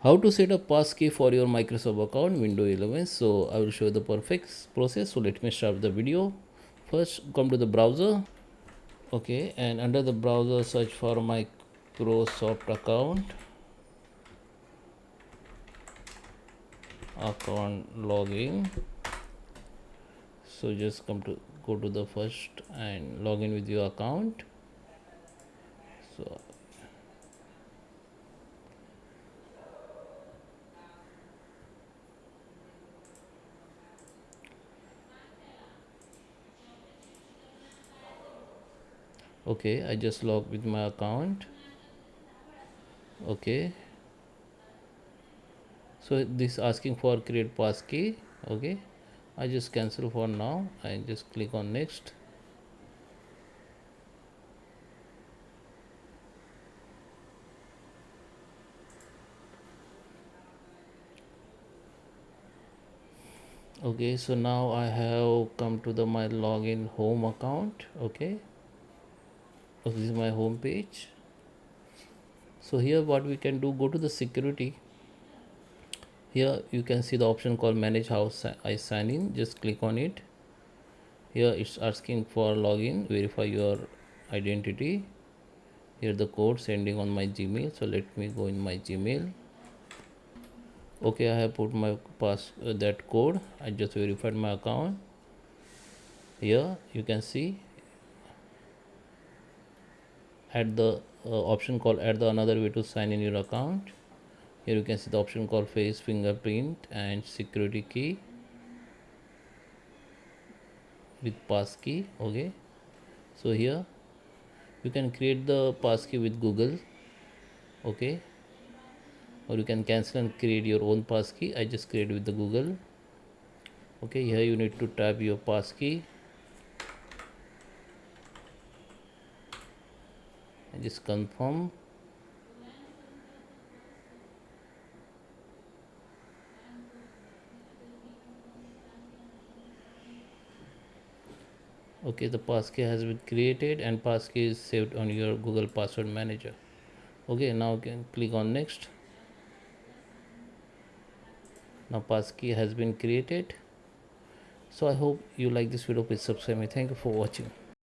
How to set up passkey for your Microsoft account Windows 11. So I will show you the perfect process. So let me start the video. First come to the browser. Okay, and under the browser search for Microsoft account login. So just go to the first and log in with your account. So okay, I just logged with my account. Okay, so this asking for create passkey. Okay, I just cancel for now. I just click on next. Okay, so now I have come to the my login home account. Okay, so this is my home page. So here what we can do, go to the security. Here you can see the option called manage how I sign in. Just click on it. Here it's asking for login, verify your identity. Here the code sending on my Gmail. So let me go in my Gmail. Okay, I have put my that code. I just verified my account. Here you can see add the option called add the another way to sign in your account. Here you can see the option called face fingerprint and security key with passkey. Okay, so here you can create the passkey with Google. Okay, or you can cancel and create your own passkey. I just create with the Google. Okay, here you need to type your passkey and just confirm. Okay, the passkey has been created and passkey is saved on your Google password manager. Okay, now you can click on next. Now passkey has been created. So I hope you like this video. Please subscribe me. Thank you for watching.